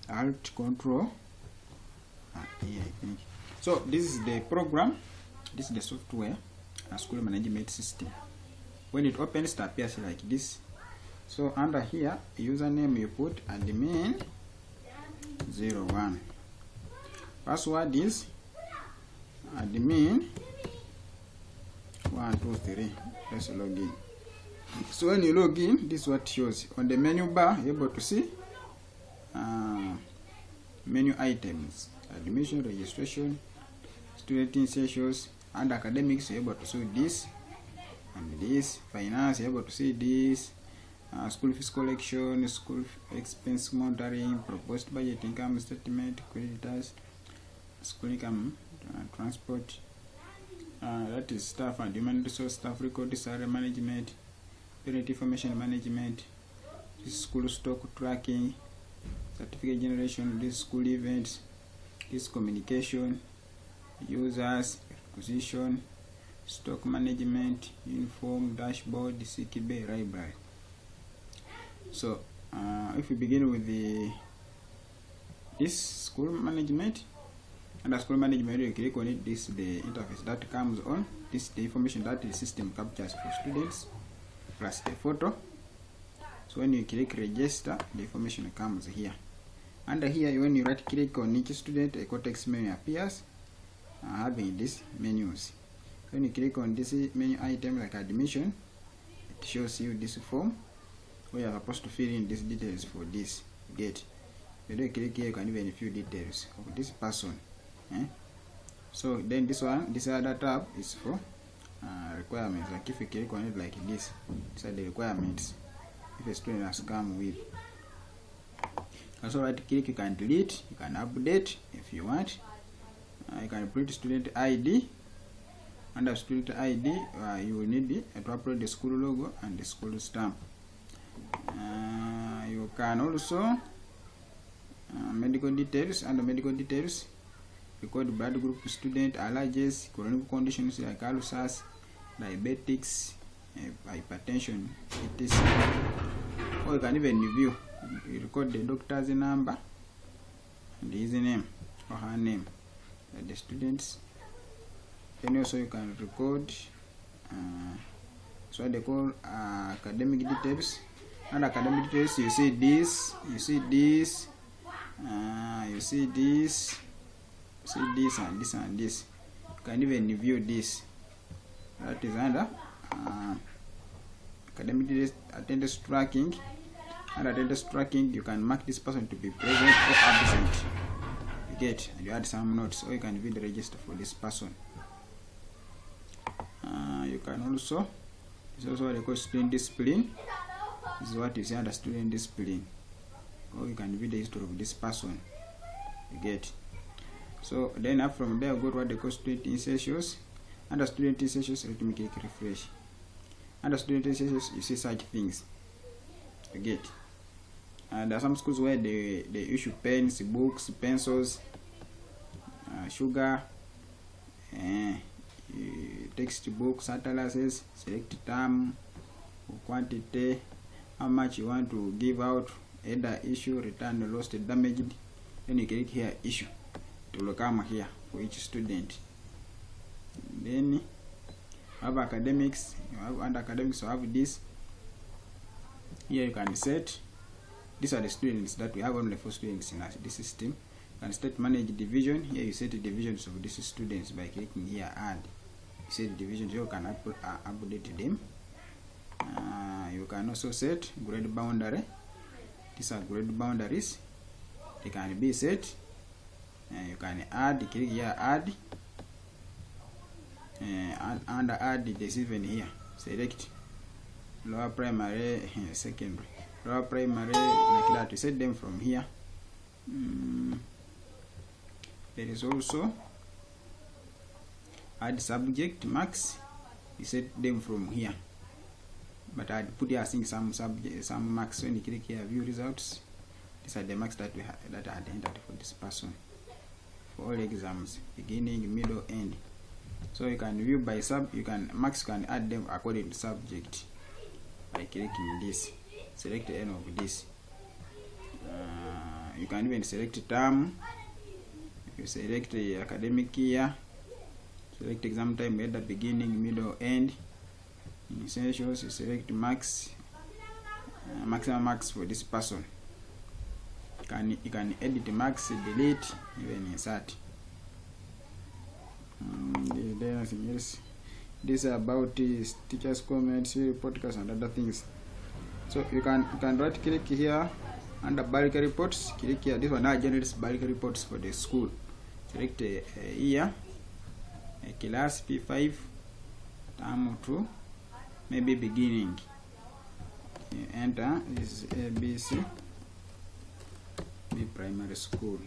Alt Control. Here I think. So this is the program. This is the software, school management system. When it opens, it appears like this. So under here, username you put admin 01. Password is admin 123. Let's log in. So when you log in, this is what shows on the menu bar. You're able to see menu items: admission, registration, student insertions, and academics. You're able to see this and this. Finance, you're able to see this. School fees collection, school expense monitoring, proposed budget, income statement, creditors, school income, transport, that is staff and human resource, staff record, salary management, parent information management, this school stock tracking, certificate generation, this school events, this communication, users, acquisition, stock management, uniform, dashboard, CKB, library. So if we begin with this school management, under school management you click on it. This is the interface that comes on. This is the information that the system captures for students plus the photo. So when you click register, the information comes here. Under here, when you right click on each student, a context menu appears having these menus. When you click on this menu item like admission, it shows you this form where you are supposed to fill in these details for this gate. You don't click here, you can even few details of this person. So then this other tab is for requirements. Like if you click on it like this, these are the requirements if a student has come with. Also right click, you can delete, you can update if you want. You can print student ID. Under student ID, you will need to upload the school logo and the school stamp. You can also medical details. Under medical details, record blood group, student, allergies, chronic conditions like ulcers, diabetics, hypertension, etc. Or you can even review. You record the doctor's number and his name or her name, the students. Then also you can record so they call academic details. And academic details, you see this, you see this, you see this, see this and this and this. You can even review this. That is under academic details. Attendance tracking. Under attendance tracking, you can mark this person to be present or absent. You get, and you add some notes, or you can view the register for this person. You can also, this is also what they call student discipline. This is what you see under student discipline. Or you can view the history of this person. You get. So then up from there, go to what they call student insertions. Under student insertions, let me click refresh. Under student insertions, you see such things. You get. And there are some schools where they issue pens, books, pencils, sugar, textbooks, atlases, select term, quantity, how much you want to give out, either issue, return, lost, damaged. Then you click here issue. It will come here for each student. Then you have academics. Under academics, you have this. Here you can set. These are the students that we have, only 4 students in this system. You can set manage division. Here you set the divisions of these students by clicking here add. You set divisions. You can update them. You can also set grade boundary. These are grade boundaries. They can be set. You can add. Click here add. Under add, there's even here select lower primary, secondary, lower primary, like that. You set them from here. There is also add subject marks. You set them from here, but I'd put here some subject, some marks. When you click here view results, these are the marks that we that I had entered for this person for all exams, beginning, middle, end. So you can view by sub. You can marks can add them according to subject by clicking this. Select the end of this. You can even select term. You select the academic year, select exam time at the beginning, middle, end. In essentials, you select max, maximum marks for this person. You can edit max, delete, even insert. There's nothing else. This is about teachers' comments, podcasts, and other things. So you can right click here under bulk reports. Click here. This one now generates bulk reports for the school. Select year, class P5, term 2, maybe beginning. You enter. This is ABC, B primary school.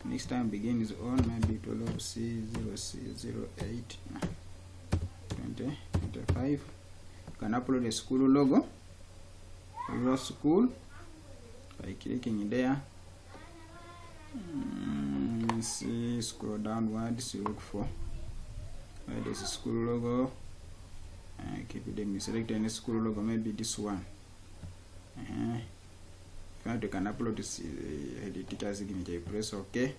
Next time begins on maybe 12C0C08 2025. You can upload a school logo. Your school by clicking there. See, scroll downwards, look for where there's a school logo. Keep them, select any school logo, maybe this one. If you want, you can upload this the teacher's signature. You press OK.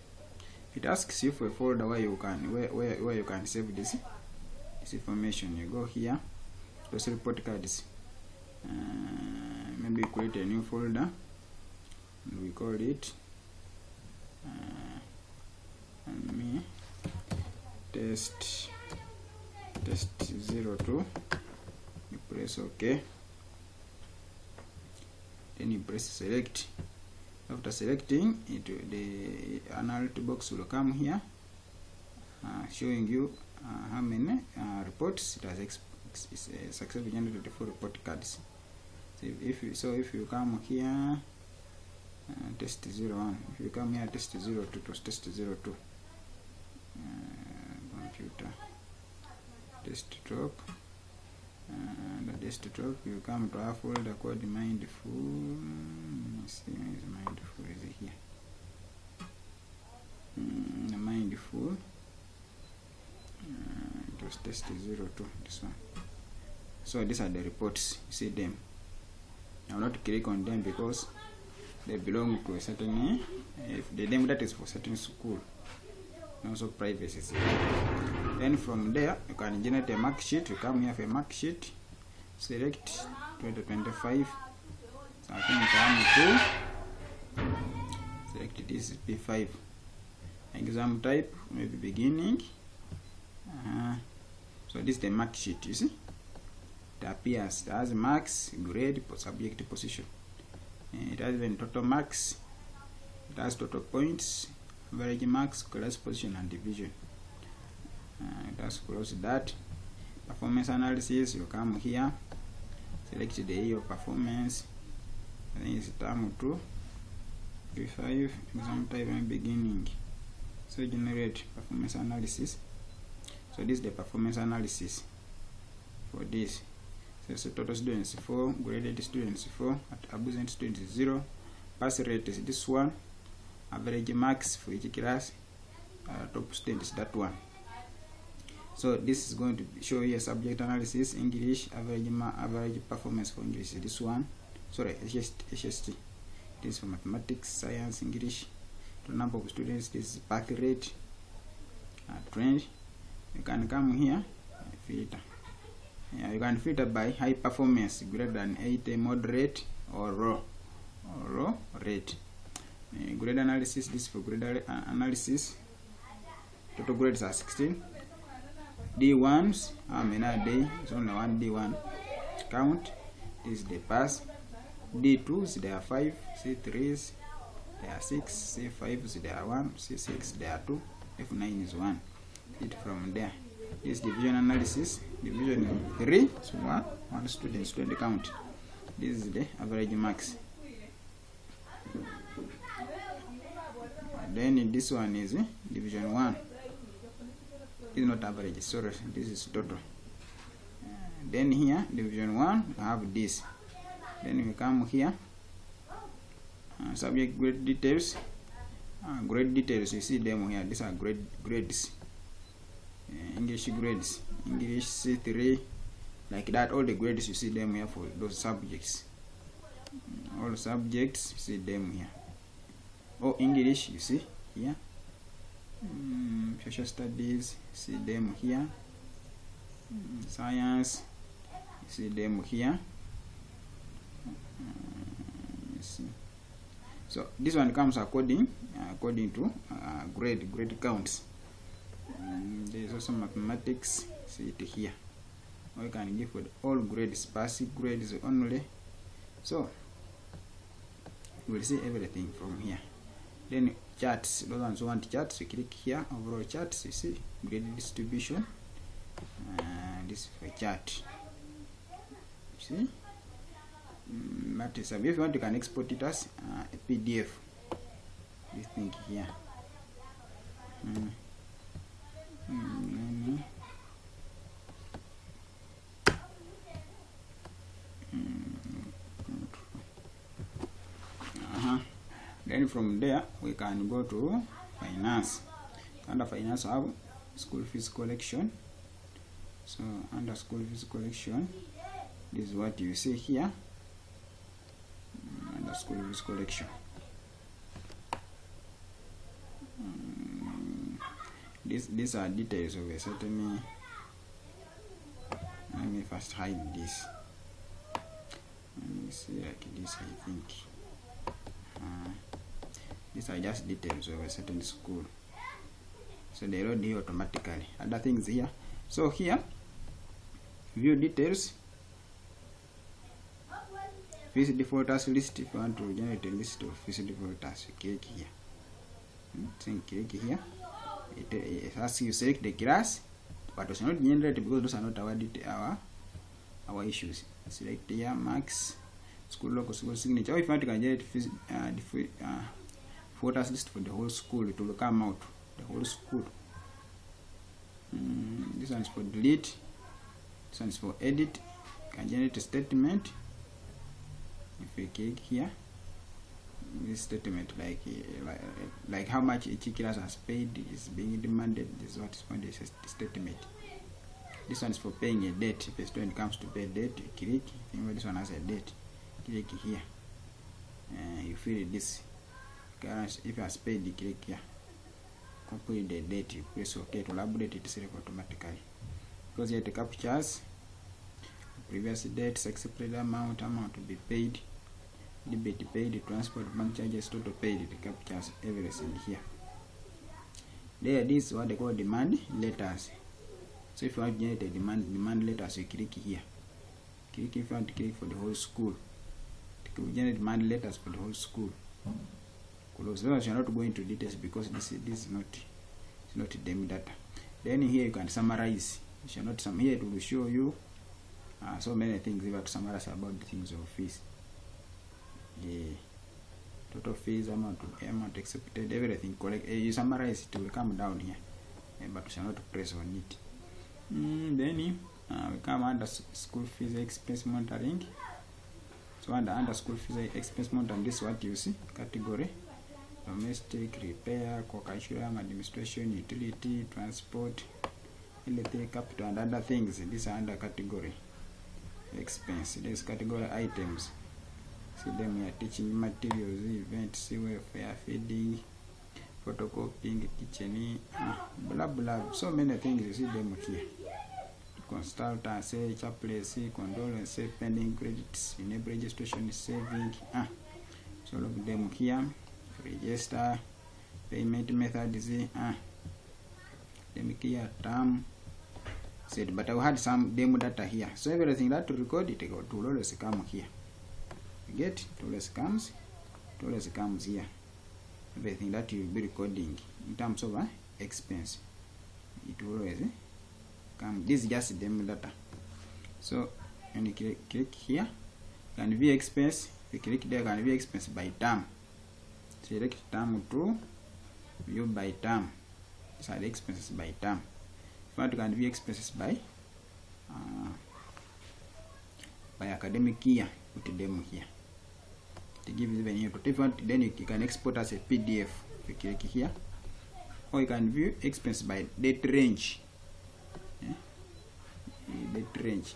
It asks you for a folder where you can save this information. You go here, those report cards. Maybe create a new folder. And we call it test 02. You press OK. Then you press select. After selecting it, the alert box will come here, showing you how many reports it has successfully generated for report cards. So if you come here, test 01. If you come here, test 02, it was test 02. Computer desktop. The desktop, you come to our folder called Mindful. Let me see, where is Mindful? Is it here? Mindful. It was test 02. This one. So these are the reports. You see them. I will not click on them because they belong to a certain. If the name that is for certain school. Also privacy. Then from there you can generate a mark sheet. You come here for a mark sheet, select 2025. So I think term 2. Select this P5. Exam type maybe beginning. So this is the mark sheet. You see, it appears. It has marks, grade, subject, position. It has even total marks. It has total points, average marks, class position, and division. Let's close that. Performance analysis. You come here, select the year of performance. I think it's term 2, P5, exam type and beginning. So generate performance analysis. So this is the performance analysis for this. So total students 4, graded students 4, absent students 0, pass rate is this one, average marks for each class, top students that one. So this is going to show you a subject analysis. English, average performance for English is this one. Sorry, HST. This is for mathematics, science, English. The number of students, this is birth rate, trend. You can come here, filter. You can filter by high performance, greater than 80, moderate, or raw rate. Grade analysis. This is for grade analysis. Total grades are 16. D1s, how many are they? It's only one D1 count. This is the pass. D2s, there are 5. C3s, there are 6. C5s, there are 1. C6, there are 2. F9 is 1. It from there. This division analysis. Division 3, so 1 student count. This is the average marks. Then this one is division 1. This is not average, sorry, this is total. Then here, division 1, we have this. Then we come here, subject grade details. Grade details, you see them here. These are grades. English grades, English C3, like that. All the grades you see them here for those subjects. All subjects, you see them here. Oh, English, you see here. Social studies, see them here. Science, you see them here. You see. So this one comes according to grade counts. There is also mathematics, see it here. We can give for all grades, basic grades only. So you will see everything from here. Then charts, those ones who want charts, you click here, overall charts, you see grade distribution. This is for chart. You see? If you want, you can export it as a PDF. This thing here. Then from there we can go to finance. Under finance, I have school fees collection. So under school fees collection, this is what you see here. Under school fees collection, these are details of a certain. Let me first hide this. Let me see like this. I think these are just details of a certain school, so they load here automatically. Other things here. So here, view details, fees defaulters list. If you want to generate a list of fees defaulters, you click here. Then click here. It asks you select the class, but it's not generated because those are not our issues. Select here max, school local, school signature. Or if you want to generate fees defaulters list for the whole school, it will come out the whole school. This one is for delete. This one is for edit. You can generate a statement. If you click here, this statement like how much each class has paid is being demanded. This is what is called a statement. This one is for paying a debt. If a student comes to pay a debt, you click. If this one has a debt, click here. You fill this. If you has paid, you click here. Complete the date, you press OK to update it itself automatically. Because here it captures previous dates, accepted amount to be paid, debit paid, transport, bank charges, total paid. It captures everything here. There, this is what they call demand letters. So if you want to generate a demand letters, you click here. Click if you want to click for the whole school. It will generate demand letters for the whole school. Those are not going into details because this is not dem data. Then here you can summarize. You shall not here it will show you so many things you have to summarize about the things of fees. The total fees, amount accepted, everything collect. You summarize, it will come down here, but you shall not press on it. Then we come under school fees expense monitoring. So under school fees expense monitoring, this is what you see category. Domestic, repair, co-curriculum, administration, utility, transport, electric, capital, and other things. These are under category expense. There's category items. See them here: teaching materials, events, welfare, feeding, photocopying, kitchen, blah blah. So many things you see them here. Consultancy, chaplaincy, condolence, pending credits, enable registration, saving. So look at them here. Register, payment method is them here term said, but I had some demo data here. So everything that to record it will always come here. You get it always comes here. Everything that you will be recording in terms of expense, it will always come. This is just demo data. So when you click here, you can view expense. If you click there, you can view expense by term. Select term to view by term. These are the expenses by term. If you want, you can view expenses by academic year. Put them here. To give you even here. If you want, then you can export as a PDF. If you click here, or you can view expense by date range. Date range.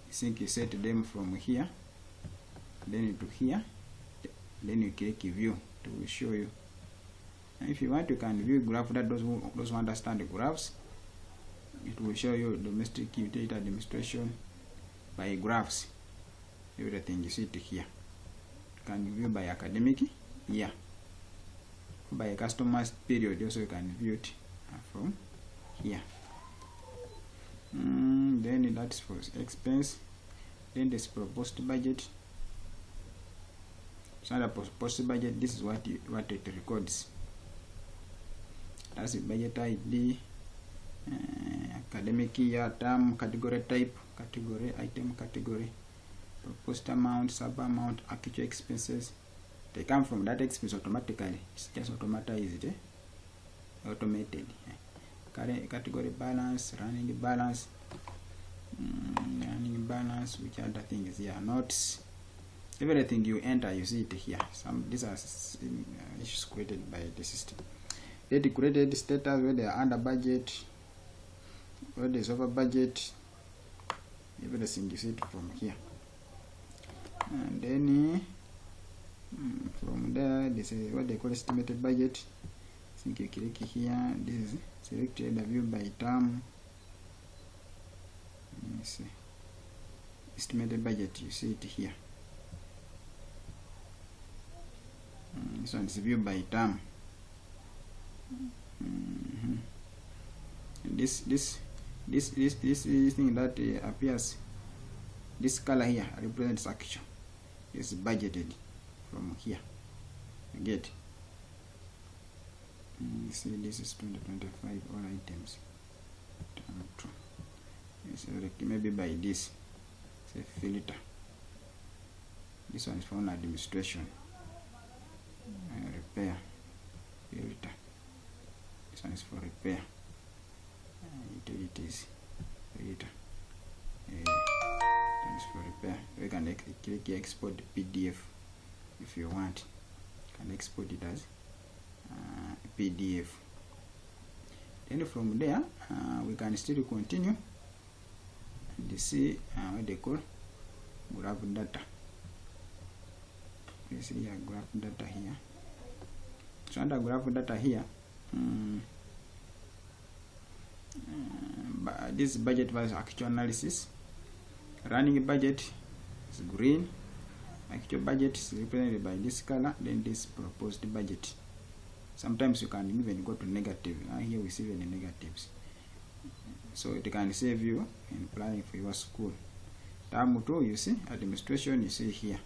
I think you set them from here. then you to here, then you click view to show you. And if you want, you can view graph. That those who understand the graphs, it will show you domestic utility administration by graphs. Everything you see it here. You can view by academic here, by customized period. Also, you can view it from here. Then that's for expense. Then there's proposed budget. So under proposed budget, this is what it records. That's the budget ID, academic year, term, category type, category, item category, proposed amount, sub amount, actual expenses. They come from that expense automatically. It's just automated. Category balance, running balance, which other things here, notes. Everything you enter, you see it here. These are issues created by the system. It created status where they are under budget, where there's over budget. Everything you see it from here. And then from there, this is what they call estimated budget. I think you click here. This is selected the view by term. Let me see. Estimated budget, you see it here. This one is viewed by term. This thing that appears, this color here represents actual. It's budgeted from here. You get. See, this is 2025 all items. Maybe by this, say filter. This one is for administration. Repair, filter. This one is for repair. Utilities, filter. This one is for repair. You can click export the PDF if you want. You can export it as PDF. Then from there, we can still continue and see what they call graph data. You see here graph data here. So under graph data here, this budget versus actual analysis. Running budget is green. Actual budget is represented by this color. Then this proposed budget. Sometimes you can even go to negative. Here we see even the negatives. So it can save you in planning for your school. Term 2, you see administration, you see here,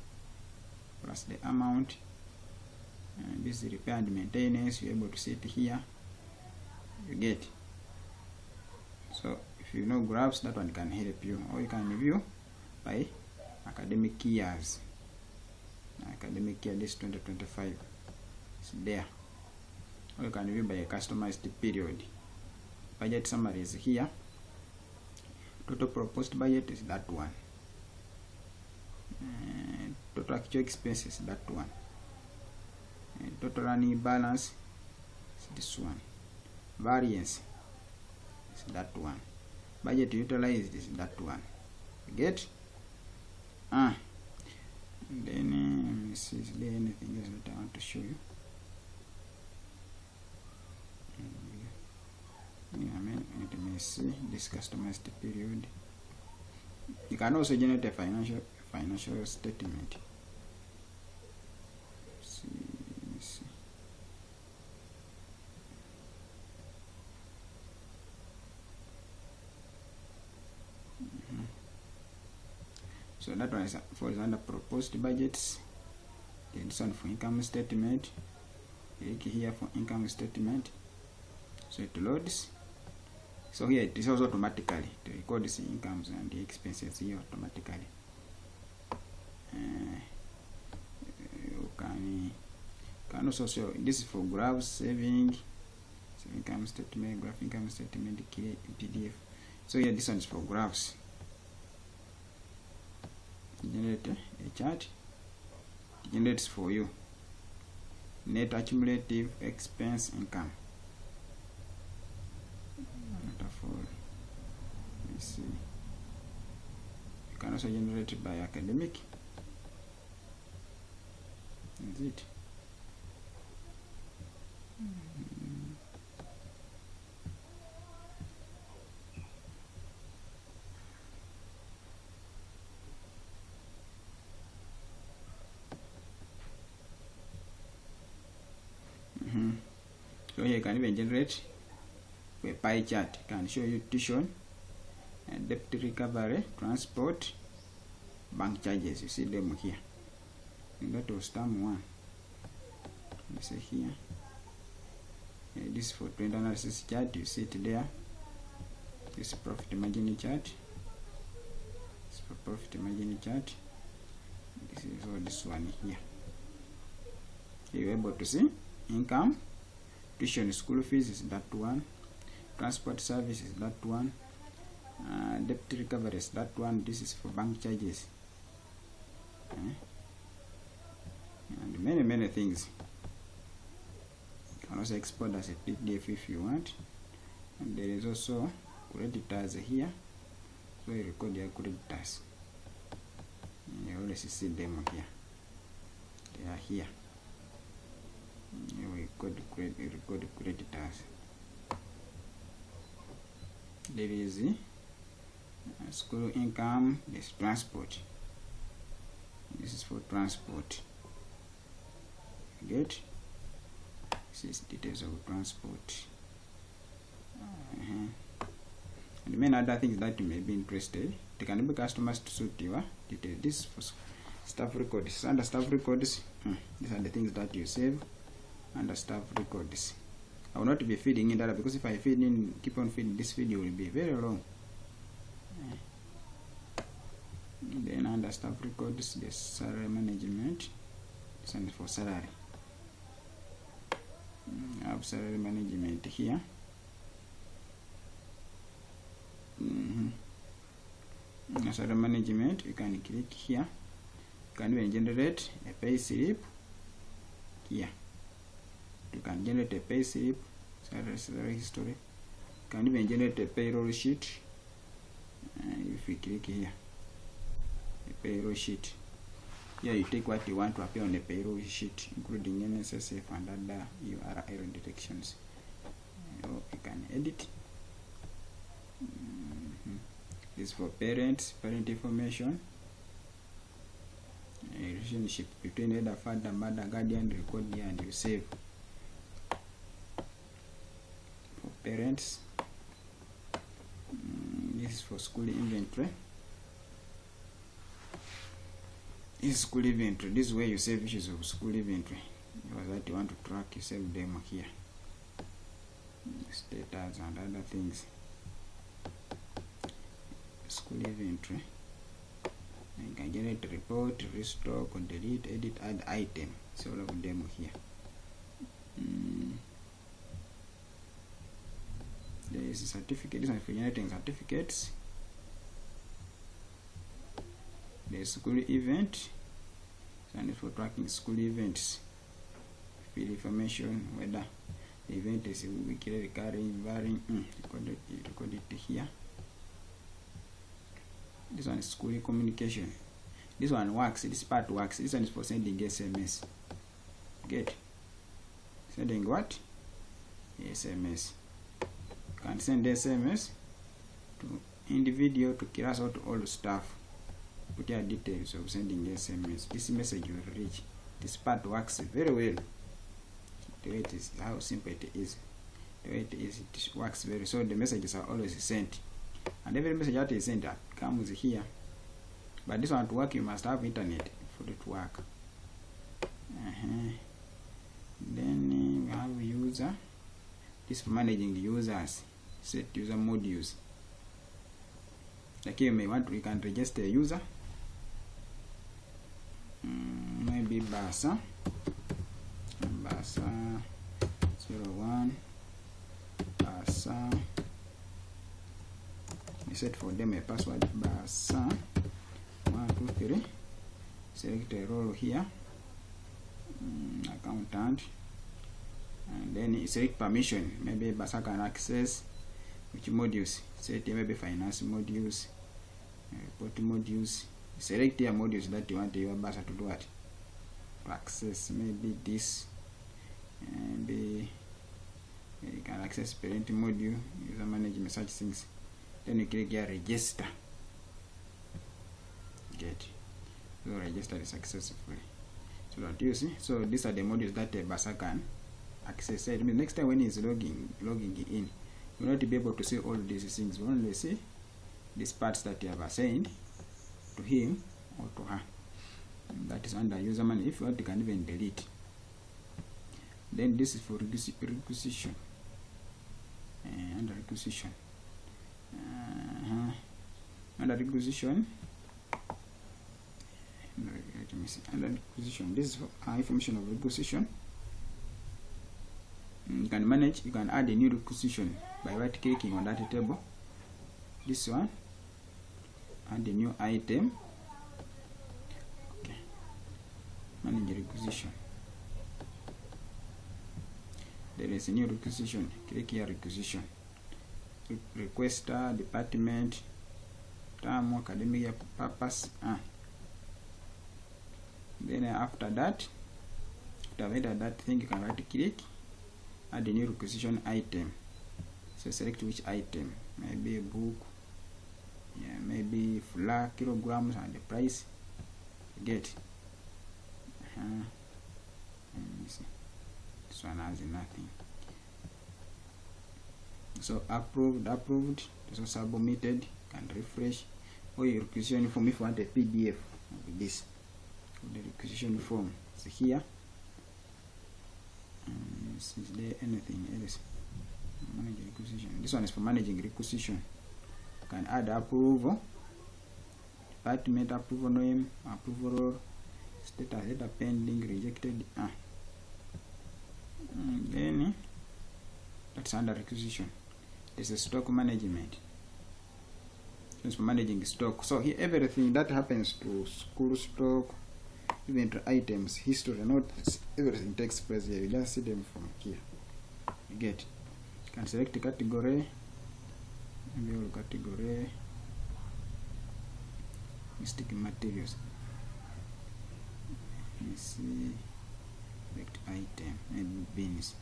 plus the amount. And this is repair and maintenance. You're able to see it here. You get. So if you know graphs, that one can help you. Or you can view by academic years. Academic year, this 2025 is there. Or you can view by a customized period. Budget summary is here. Total proposed budget is that one. Total actual expenses, that one. Total running balance is this one. Variance is that one. Budget utilized is that one. Get? Then let me see, is there anything else that I want to show you? Let me see this customized period. You can also generate a financial statement. Let me see. So that one falls under proposed budgets. Then this one for income statement. Click here for income statement. So it loads. So here it is also automatically to record the incomes and the expenses here automatically. You can also show this is for graphs, saving, income statement, graph income statement, PDF. So here this one is for graphs. Generate a chart. It generates for you net accumulative expense income. Let's see. You can also generate it by academic. is it? So here you can even generate a pie chart. It can show you tuition, debt recovery, transport, bank charges. You see them here. You go to stem 1. You see here. This is for trend analysis chart. You see it there. This is profit margin chart. This is for profit margin chart. This is all this one here. You're able to see income, tuition school fees is that one, transport service is that one, debt recovery is that one. This is for bank charges, and many things. You can also export as a PDF if you want. And there is also creditors here, so you record your creditors. You always see them here. They are here. We record creditors. There is school income. There's transport. This is for transport. Get? This is details of transport. And many other things that you may be interested. They can be customized to suit your details. This is for staff records. Under staff records, these are the things that you save under staff records. I will not be feeding in data, because if I keep on feeding, this video will be very long. Then under staff records, there's salary management. This one is for salary. I have salary management here. Salary management, you can click here. You can even generate a pay slip here. You can generate a pay slip, salary history. You can even generate a payroll sheet. If you click here, a payroll sheet. Here you take what you want to appear on the payroll sheet, including NSSF and other URL detections. You can edit. This is for parent information. A relationship between either father, mother, guardian, record here and you save. For parents, this is for school inventory. This is school inventory. This is where you save issues of school inventory. Because that you want to track, you save them here. Status and other things. School inventory. You can generate a report, restock, or delete, edit, add item. So all of them here. There is a certificate. This one is for generating certificates. There is school event. And it's for tracking school events. Fill information whether the event is weekly, recurring, varying. Record it here. This one is school communication. This one works. This part works. This one is for sending SMS. Get? Sending what? SMS. You can send SMS to individual, to class, or to all the staff. Put your details of sending SMS. This message will reach. This part works very well. The way it is, how simple it is. The way it is, it works very. So the messages are always sent. And every message that is sent comes here. But this one to work, you must have internet for it to work. Then we have user. This is for managing the users. Set user modules. Like you may want to, you can register a user. Maybe Basa 01 Basa. You set for them a password Basa 123. Select a role here, accountant, and then you select permission. Maybe Basa can access which modules. Set maybe finance modules, report modules. Select your modules that you want your Basa to do what. to access maybe this, maybe you can access parent module, user management, such things. Then you click here register. Get so registered successfully. So that you see, so these are the modules that Basa can access. It means next time when he's logging in, you will not be able to see all these things. You only see these parts that you have assigned to him or to her. That is under user management. If you want, you can even delete. Then this is for requisition. Under requisition. Under requisition. Let me see. Under requisition. This is for information of requisition. You can manage. You can add a new requisition by right clicking on that table. This one. Add a new item. Okay. Manage requisition. There is a new requisition. Click here requisition. Requester, department, term, academic purpose. Then after that, after that thing, you can right click, add a new requisition item. So select which item, maybe a book, yeah, maybe flour, kilograms, and the price. Get. Let me see. This one has nothing. So approved. This was submitted. Can refresh. Or your requisition form if you want a PDF of this. The requisition form is here. Is there anything else? Managing requisition. This one is for managing requisition. You can add approval, department approval name, approval status, data pending, rejected. Then that's under requisition. This is stock management. It's for managing stock. So here everything that happens to school stock, even to items, history, notes, everything takes place here. You just see them from here. You get. You can select a category. Maybe all category. Mystic materials. Let me see. Select item. Maybe beans.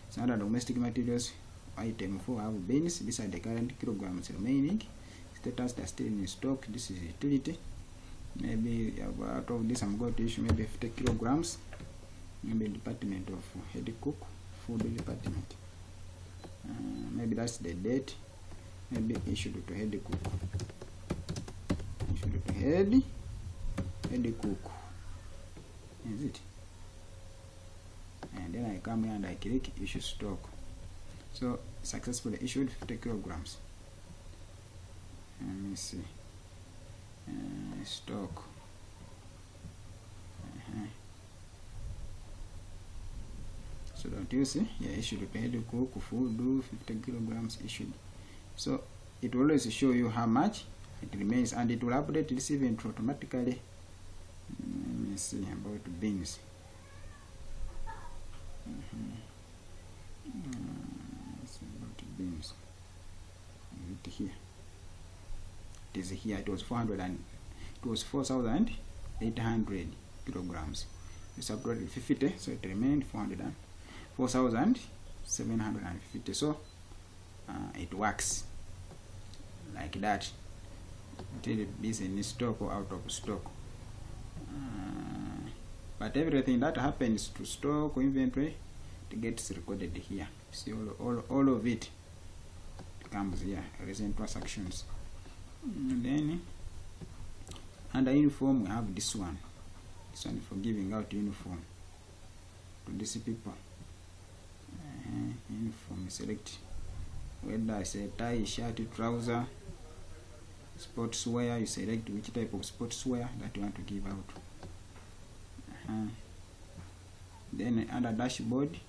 So under domestic materials, item 4 have beans. These are the current kilograms remaining. Status, they're still in stock. This is utility. Maybe out of this I'm going to issue maybe 50 kilograms. Maybe department of head cook, food department. Maybe that's the date. Maybe issued to head cook. Issued to head cook. Is it? And then I come here and I click issue stock. So successfully issued 50 kilograms. Let me see. Stock. So don't you see? Yeah, issued to head cook, food, 50 kilograms issued. So it will always show you how much it remains, and it will update this event automatically. Let me see about beans. About beans. It here. It is here. It was 4,800 kilograms. You subtracted 50, so it remained 4,750. So it works like that until it is in stock or out of stock. But everything that happens to stock or inventory, it gets recorded here. See all of it comes here. Recent transactions. And then under uniform we have this one. This one for giving out uniform to these people. Uniform, select whether I say tie, shirt, trouser, sportswear. You select which type of sportswear that you want to give out. Then under dashboard,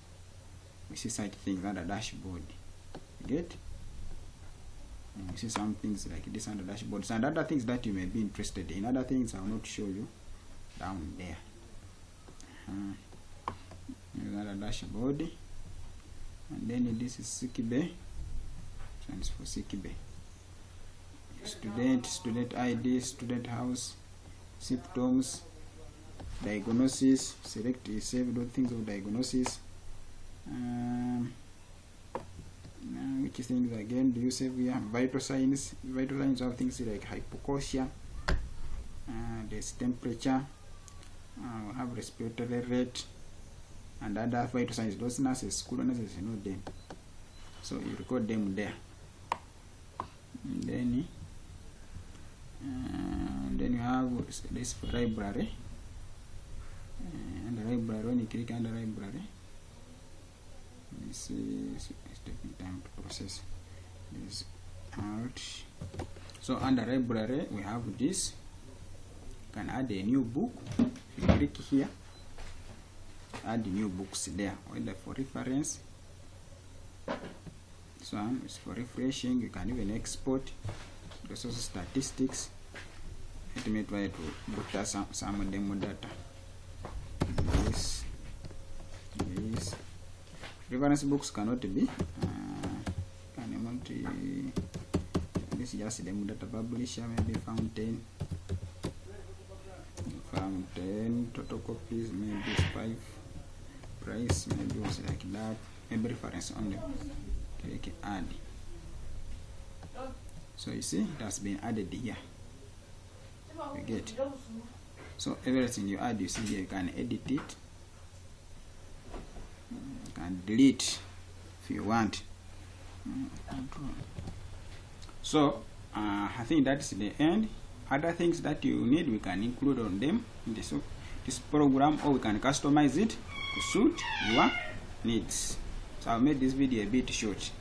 we see such things under dashboard. You get? You see some things like this under dashboards and other things that you may be interested in. Other things I will not show you down there. Another dashboard, and then this is Sikibe. Stands for Sikibe. Student ID, student house, symptoms, diagnosis, select save those things of diagnosis. Which things again do you save here? Vital signs. Vital signs have things like hypoxia, there's temperature, we have respiratory rate, and other vital signs. Those nurses, school nurses, you know them, so you record them there. And then you have this library, and the library, when you click on the library, this is taking time to process this out. So under library we have this. You can add a new book. If you click here, add new books there, whether for reference. This one is for refreshing. You can even export. There's also statistics. Let me try to put some demo data. This reference books cannot be this is just demo data. Publisher, maybe Fountain, total copies, maybe 5, price, maybe was like that, maybe reference only. Click add. So you see it has been added here. You get. So everything you add, you see here, you can edit it, you can delete if you want. So I think that's the end. Other things that you need, we can include on them in this program, or we can customize it to suit your needs. So I've made this video a bit short.